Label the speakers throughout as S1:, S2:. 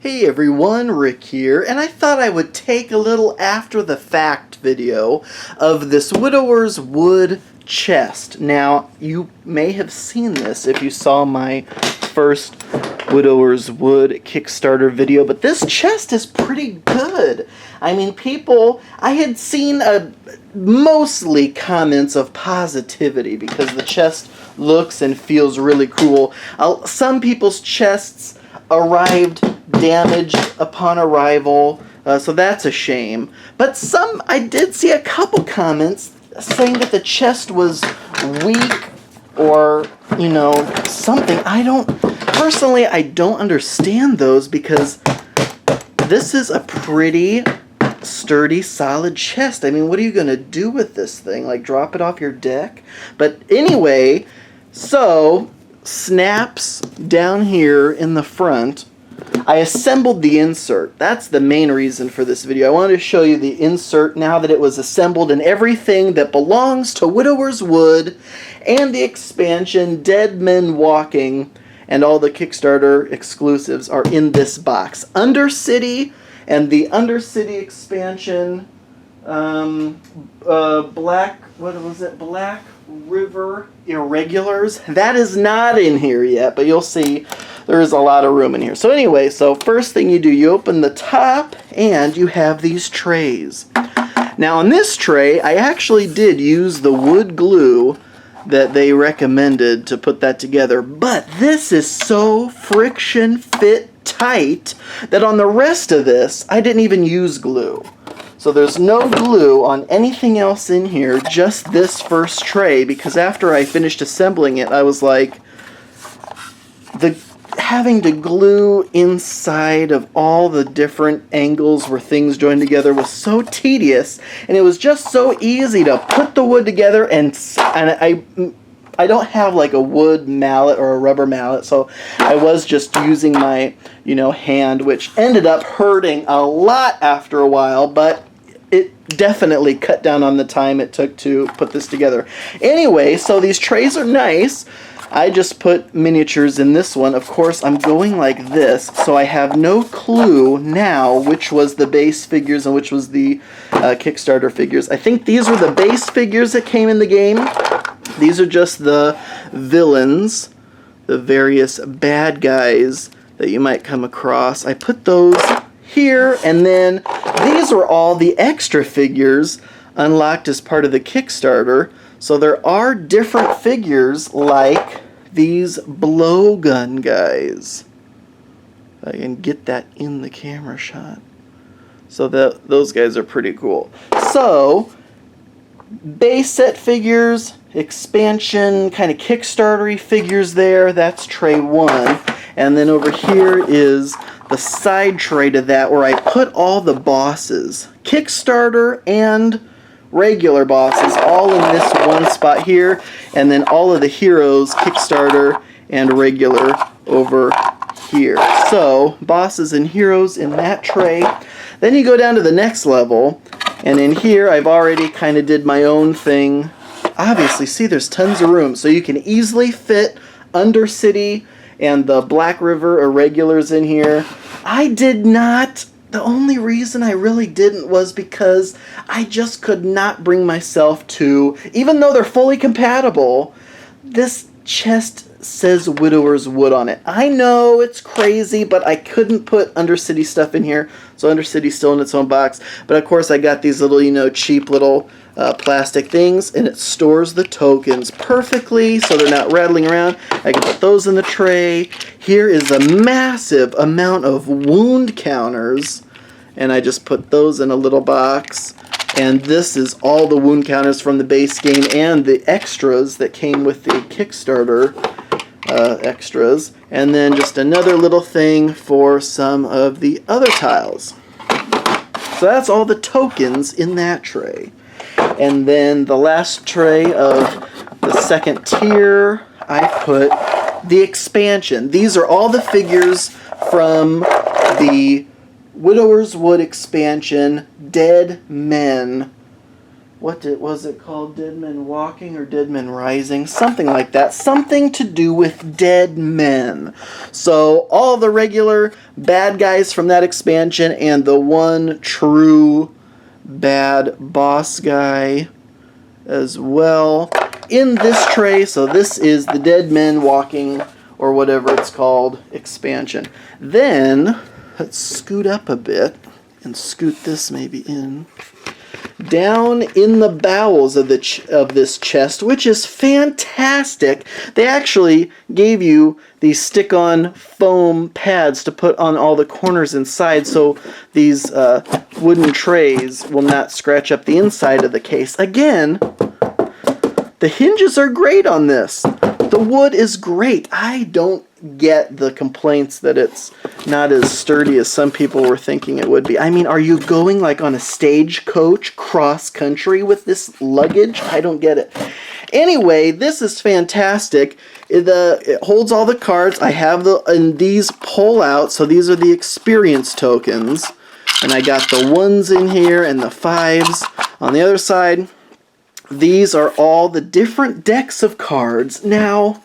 S1: Hey everyone, Rick here, and I thought I would take a little after the fact video of this Widower's Wood chest. Now, you may have seen this if you saw my first Widower's Wood Kickstarter video, but this chest is pretty good. I mean, I had seen mostly comments of positivity because the chest looks and feels really cool. Some people's chests arrived damaged upon arrival, so that's a shame. But I did see a couple comments saying that the chest was weak or, something. Personally, I don't understand those because this is a pretty sturdy, solid chest. I mean, what are you going to do with this thing? Like, drop it off your deck? But anyway, so snaps down here in the front. I assembled the insert. That's the main reason for this video. I wanted to show you the insert now that it was assembled, and everything that belongs to Widower's Wood and the expansion Dead Men Walking and all the Kickstarter exclusives are in this box. Undercity and the Undercity expansion, Black River Irregulars. That is not in here yet, but you'll see there is a lot of room in here. So anyway, first thing you do, you open the top and you have these trays. Now on this tray, I actually did use the wood glue that they recommended to put that together, but this is so friction fit tight that on the rest of this, I didn't even use glue. So there's no glue on anything else in here, just this first tray, because after I finished assembling it, I was like, having to glue inside of all the different angles where things join together was so tedious, and it was just so easy to put the wood together, and I don't have like a wood mallet or a rubber mallet, so I was just using my, hand, which ended up hurting a lot after a while, but it definitely cut down on the time it took to put this together. Anyway, so these trays are nice. I just put miniatures in this one. Of course, I'm going like this, so I have no clue now which was the base figures and which was the Kickstarter figures. I think these were the base figures that came in the game. These are just the villains, the various bad guys that you might come across. I put those here, and then these were all the extra figures unlocked as part of the Kickstarter. So there are different figures like these blowgun guys. I can get that in the camera shot. So those guys are pretty cool. So base set figures, expansion, kind of Kickstarter-y figures there. That's tray 1. And then over here is the side tray to that where I put all the bosses. Kickstarter and regular bosses all in this one spot here, and then all of the heroes, Kickstarter and regular, over here. So bosses and heroes in that tray. Then you go down to the next level, and in here I've already kind of did my own thing. Obviously, see, there's tons of room, so you can easily fit Undercity and the Black River Irregulars in here. The only reason I really didn't was because I just could not bring myself to, even though they're fully compatible, this chest says Widower's Wood on it. I know it's crazy, but I couldn't put Undercity stuff in here, so Undercity's still in its own box. But of course I got these little, cheap little plastic things, and it stores the tokens perfectly so they're not rattling around. I can put those in the tray. Here is a massive amount of wound counters, and I just put those in a little box. And this is all the wound counters from the base game and the extras that came with the Kickstarter extras. And then just another little thing for some of the other tiles. So that's all the tokens in that tray. And then the last tray of the second tier, I put the expansion. These are all the figures from the Widower's Wood expansion, Dead Men was it called? Dead Men Walking or Dead Men Rising? Something like that. Something to do with dead men. So all the regular bad guys from that expansion and the one true bad boss guy as well in this tray. So this is the Dead Men Walking, or whatever it's called, expansion. Then let's scoot up a bit and scoot this maybe in. Down in the bowels of this chest, which is fantastic. They actually gave you these stick-on foam pads to put on all the corners inside, so these wooden trays will not scratch up the inside of the case. Again, the hinges are great on this. The wood is great. I don't get the complaints that it's not as sturdy as some people were thinking it would be. I mean, are you going like on a stagecoach cross country with this luggage? I don't get it. Anyway, this is fantastic. It holds all the cards. I have and these pull out, so these are the experience tokens. And I got the 1s in here and the 5s on the other side. These are all the different decks of cards. Now,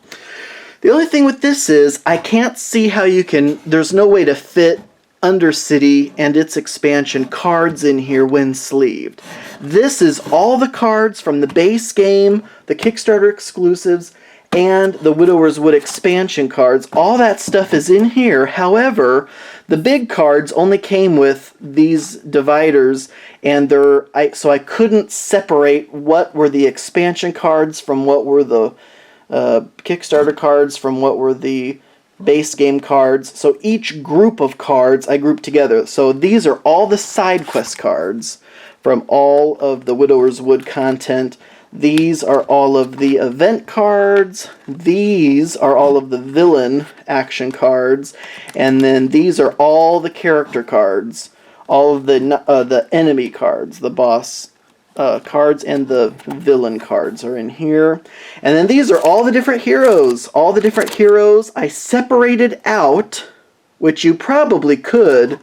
S1: the only thing with this is I can't see how you can, there's no way to fit Undercity and its expansion cards in here when sleeved. This is all the cards from the base game, the Kickstarter exclusives, and the Widower's Wood expansion cards. All that stuff is in here. However, the big cards only came with these dividers, and so I couldn't separate what were the expansion cards from what were the Kickstarter cards from what were the base game cards. So each group of cards I grouped together. So these are all the side quest cards from all of the Widower's Wood content. These are all of the event cards. These are all of the villain action cards. And then these are all the character cards. All of the enemy cards, the boss cards, and the villain cards are in here. And then these are all the different heroes. All the different heroes I separated out, which you probably could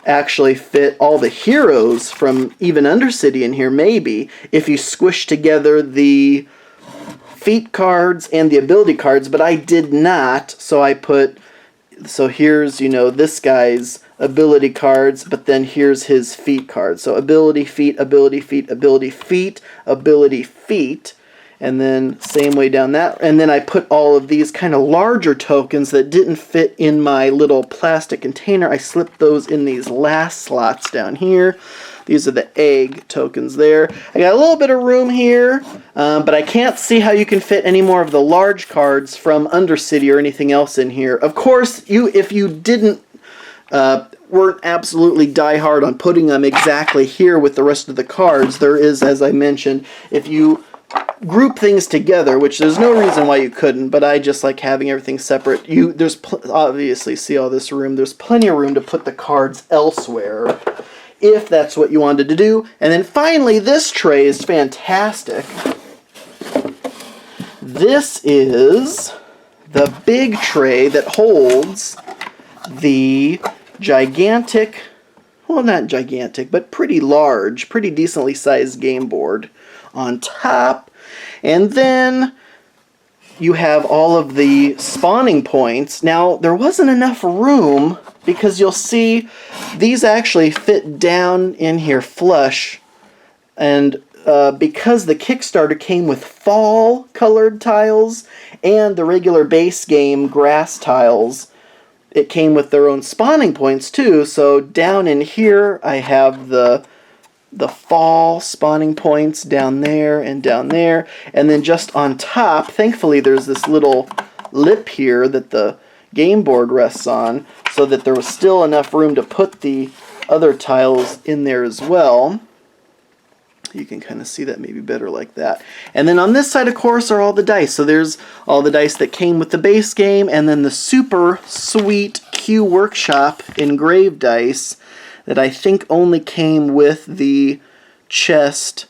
S1: actually fit all the heroes from even Undercity in here, maybe, if you squish together the feat cards and the ability cards, but I did not, so here's, this guy's ability cards, but then here's his feat cards. So ability, feat, ability, feat, ability, feat, ability, feat, and then same way down that. And then I put all of these kind of larger tokens that didn't fit in my little plastic container. I slipped those in these last slots down here. These are the egg tokens there. I got a little bit of room here, but I can't see how you can fit any more of the large cards from Undercity or anything else in here. Of course, if you didn't weren't absolutely die hard on putting them exactly here with the rest of the cards, there is, as I mentioned, if you group things together, which there's no reason why you couldn't, but I just like having everything separate. Obviously, see all this room. There's plenty of room to put the cards elsewhere, if that's what you wanted to do. And then finally, this tray is fantastic. This is the big tray that holds the gigantic, well, not gigantic, but pretty large, pretty decently sized game board on top. And then you have all of the spawning points. Now, there wasn't enough room because you'll see these actually fit down in here flush. And because the Kickstarter came with fall colored tiles and the regular base game grass tiles, it came with their own spawning points too. So down in here I have the fall spawning points down there and down there, and then just on top, thankfully there's this little lip here that the game board rests on, so that there was still enough room to put the other tiles in there as well. You can kind of see that maybe better like that. And then on this side, of course, are all the dice. So there's all the dice that came with the base game, and then the super sweet Q Workshop engraved dice that I think only came with the chest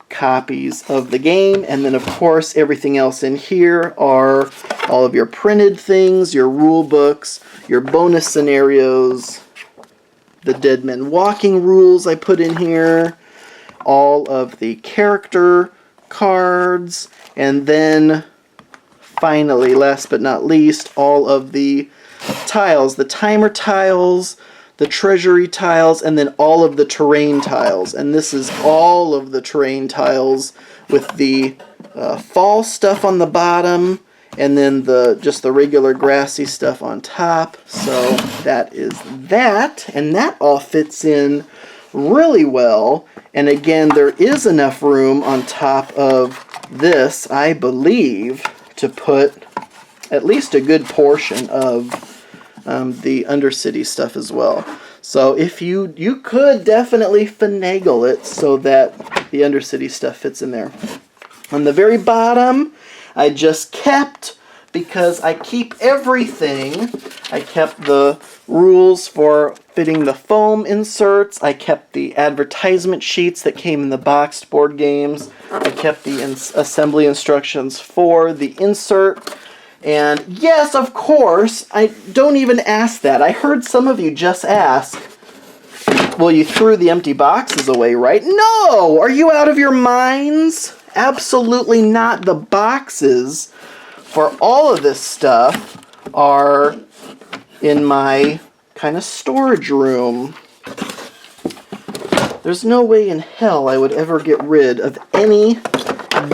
S1: copies of the game. And then, of course, everything else in here are all of your printed things, your rule books, your bonus scenarios, the Dead Men Walking rules I put in here, all of the character cards, and then finally, last but not least, all of the tiles, the timer tiles, the treasury tiles, and then all of the terrain tiles. And this is all of the terrain tiles with the fall stuff on the bottom, and then just the regular grassy stuff on top. So that is that, and that all fits in really well. And again, there is enough room on top of this, I believe, to put at least a good portion of the Undercity stuff as well. So if you could definitely finagle it so that the Undercity stuff fits in there. On the very bottom, I just kept, because I keep everything, I kept the rules for fitting the foam inserts, I kept the advertisement sheets that came in the boxed board games, I kept the assembly instructions for the insert, and yes, of course, I don't even ask that. I heard some of you just ask, well, you threw the empty boxes away, right? No! Are you out of your minds? Absolutely not. The boxes for all of this stuff are in my kind of storage room. There's no way in hell I would ever get rid of any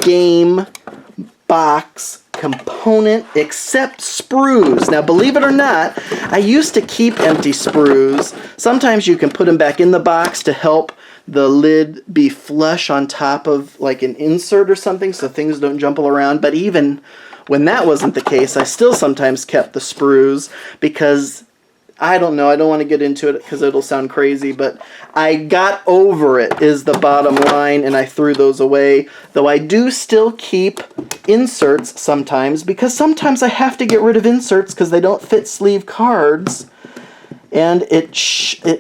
S1: game box component except sprues. Now, believe it or not, I used to keep empty sprues. Sometimes you can put them back in the box to help the lid be flush on top of like an insert or something so things don't jumble around. But even when that wasn't the case, I still sometimes kept the sprues because, I don't know, I don't want to get into it because it'll sound crazy, but I got over it is the bottom line, and I threw those away. Though I do still keep inserts sometimes, because sometimes I have to get rid of inserts because they don't fit sleeve cards. And it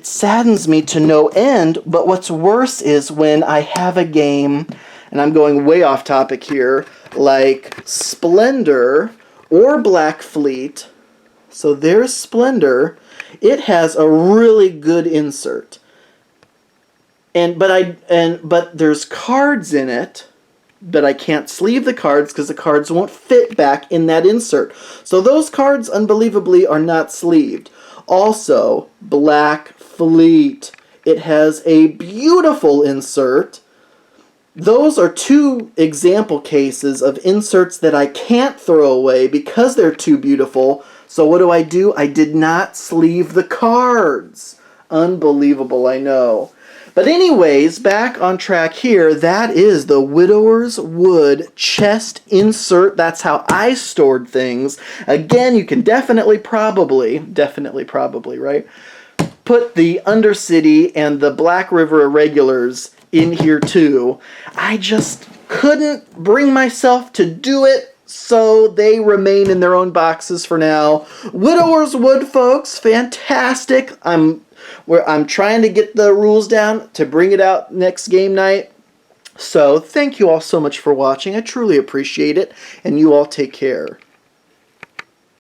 S1: saddens me to no end, but what's worse is when I have a game, and I'm going way off topic here, like Splendor or Black Fleet. So there's Splendor. It has a really good insert. But there's cards in it, but I can't sleeve the cards because the cards won't fit back in that insert. So those cards, unbelievably, are not sleeved. Also, Black Fleet. It has a beautiful insert. Those are two example cases of inserts that I can't throw away because they're too beautiful. So what do? I did not sleeve the cards. Unbelievable, I know. But anyways, back on track here, that is the Widower's Wood chest insert. That's how I stored things. Again, you can definitely probably, right? Put the Undercity and the Black River Irregulars in here too. I just couldn't bring myself to do it, so they remain in their own boxes for now. Widower's Wood, folks, fantastic. I'm trying to get the rules down to bring it out next game night. So thank you all so much for watching. I truly appreciate it, and you all take care.